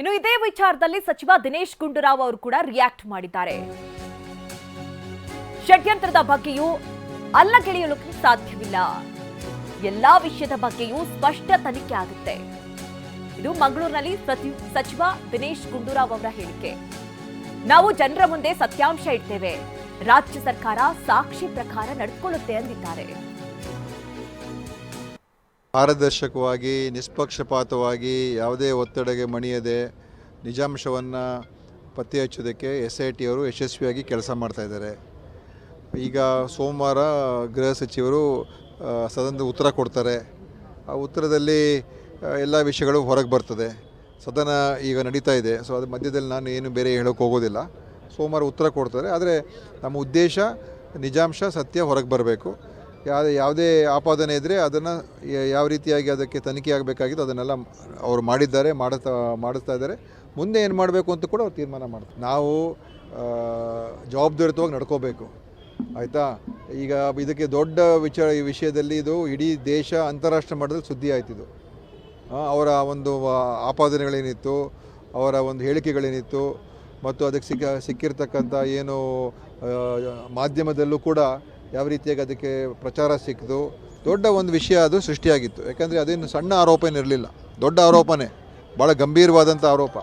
ಇನ್ನು ಇದೇ ವಿಚಾರದಲ್ಲಿ ಸಚಿವ ದಿನೇಶ್ ಗುಂಡೂರಾವ್ ಅವರು ಕೂಡ ರಿಯಾಕ್ಟ್ ಮಾಡಿದ್ದಾರೆ. ಷಡ್ಯಂತ್ರದ ಬಗ್ಗೆಯೂ ಅಲ್ಲಗೆಳೆಯಲು ಸಾಧ್ಯವಿಲ್ಲ, ಎಲ್ಲಾ ವಿಷಯದ ಬಗ್ಗೆಯೂ ಸ್ಪಷ್ಟ ತನಿಖೆ ಆಗುತ್ತೆ. ಇದು ಮಂಗಳೂರಿನಲ್ಲಿ ಸಚಿವ ದಿನೇಶ್ ಗುಂಡೂರಾವ್ ಅವರ ಹೇಳಿಕೆ. ನಾವು ಜನರ ಮುಂದೆ ಸತ್ಯಾಂಶ ಇಡ್ತೇವೆ, ರಾಜ್ಯ ಸರ್ಕಾರ ಸಾಕ್ಷಿ ಪ್ರಕಾರ ನಡೆದುಕೊಳ್ಳುತ್ತೆ ಎಂದಿದ್ದಾರೆ. ಪಾರದರ್ಶಕವಾಗಿ ನಿಷ್ಪಕ್ಷಪಾತವಾಗಿ ಯಾವುದೇ ಒತ್ತಡಕ್ಕೆ ಮಣಿಯದೆ ನಿಜಾಂಶವನ್ನು ಪತ್ತೆ ಹಚ್ಚೋದಕ್ಕೆ SIT ಅವರು ಯಶಸ್ವಿಯಾಗಿ ಕೆಲಸ ಮಾಡ್ತಾ ಇದ್ದಾರೆ. ಈಗ ಸೋಮವಾರ ಗೃಹ ಸಚಿವರು ಸದನದ ಉತ್ತರ ಕೊಡ್ತಾರೆ. ಆ ಉತ್ತರದಲ್ಲಿ ಎಲ್ಲ ವಿಷಯಗಳು ಹೊರಗೆ ಬರ್ತದೆ. ಸದನ ಈಗ ನಡೀತಾ ಇದೆ. ಸೊ ಅದ್ರ ಮಧ್ಯದಲ್ಲಿ ನಾನು ಏನು ಬೇರೆ ಹೇಳೋಕ್ಕೆ ಹೋಗೋದಿಲ್ಲ. ಸೋಮವಾರ ಉತ್ತರ ಕೊಡ್ತಾರೆ. ಆದರೆ ನಮ್ಮ ಉದ್ದೇಶ ನಿಜಾಂಶ ಸತ್ಯ ಹೊರಗೆ ಬರಬೇಕು. ಯಾವುದೇ ಆಪಾದನೆ ಇದ್ದರೆ ಅದನ್ನು ಯಾವ ರೀತಿಯಾಗಿ ಅದಕ್ಕೆ ತನಿಖೆ ಆಗಬೇಕಾಗಿತ್ತು ಅದನ್ನೆಲ್ಲ ಅವರು ಮಾಡಿಸ್ತಾ ಇದ್ದಾರೆ. ಮುಂದೆ ಏನು ಮಾಡಬೇಕು ಅಂತ ಕೂಡ ಅವ್ರು ತೀರ್ಮಾನ ಮಾಡ್ತಾರೆ. ನಾವು ಜವಾಬ್ದಾರಿಯುತವಾಗಿ ನಡ್ಕೋಬೇಕು, ಆಯಿತಾ. ಈಗ ಇದಕ್ಕೆ ದೊಡ್ಡ ಈ ವಿಷಯದಲ್ಲಿ ಇದು ಇಡೀ ದೇಶ ಅಂತಾರಾಷ್ಟ್ರೀಯ ಮಟ್ಟದಲ್ಲಿ ಸುದ್ದಿ ಆಯ್ತಿದ್ದು. ಅವರ ಒಂದು ಆಪಾದನೆಗಳೇನಿತ್ತು, ಅವರ ಒಂದು ಹೇಳಿಕೆಗಳೇನಿತ್ತು, ಮತ್ತು ಅದಕ್ಕೆ ಸಿಕ್ಕಿರ್ತಕ್ಕಂಥ ಏನು ಮಾಧ್ಯಮದಲ್ಲೂ ಕೂಡ ಯಾವ ರೀತಿಯಾಗಿ ಅದಕ್ಕೆ ಪ್ರಚಾರ ಸಿಕ್ಕಿತು, ದೊಡ್ಡ ಒಂದು ವಿಷಯ ಅದು ಸೃಷ್ಟಿಯಾಗಿತ್ತು. ಯಾಕಂದರೆ ಅದೇನು ಸಣ್ಣ ಆರೋಪ ಏನಿರಲಿಲ್ಲ, ದೊಡ್ಡ ಆರೋಪನೇ, ಭಾಳ ಗಂಭೀರವಾದಂಥ ಆರೋಪ.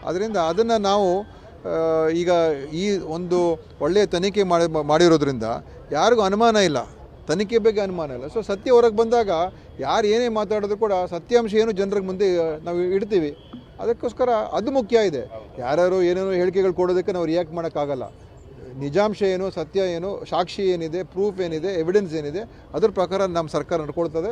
ಅದರಿಂದ ಅದನ್ನು ನಾವು ಈಗ ಈ ಒಂದು ಒಳ್ಳೆಯ ತನಿಖೆ ಮಾಡಿರೋದ್ರಿಂದ ಯಾರಿಗೂ ಅನುಮಾನ ಇಲ್ಲ, ತನಿಖೆ ಬಗ್ಗೆ ಅನುಮಾನ ಇಲ್ಲ. ಸೊ ಸತ್ಯ ಹೊರಗೆ ಬಂದಾಗ ಯಾರು ಏನೇ ಮಾತಾಡಿದ್ರು ಕೂಡ ಸತ್ಯಾಂಶ ಏನು ಜನರಿಗೆ ಮುಂದೆ ನಾವು ಇಡ್ತೀವಿ. ಅದಕ್ಕೋಸ್ಕರ ಅದು ಮುಖ್ಯ ಇದೆ. ಯಾರ್ಯಾರು ಏನೇನೋ ಹೇಳಿಕೆಗಳು ಕೊಡೋದಕ್ಕೆ ನಾವು ರಿಯಾಕ್ಟ್ ಮಾಡೋಕ್ಕಾಗಲ್ಲ. ನಿಜಾಂಶ ಏನು, ಸತ್ಯ ಏನು, ಸಾಕ್ಷಿ ಏನಿದೆ, ಪ್ರೂಫ್ ಏನಿದೆ, ಎವಿಡೆನ್ಸ್ ಏನಿದೆ, ಅದ್ರ ಪ್ರಕಾರ ನಮ್ಮ ಸರ್ಕಾರ ನಡ್ಕೊಳ್ತದೆ.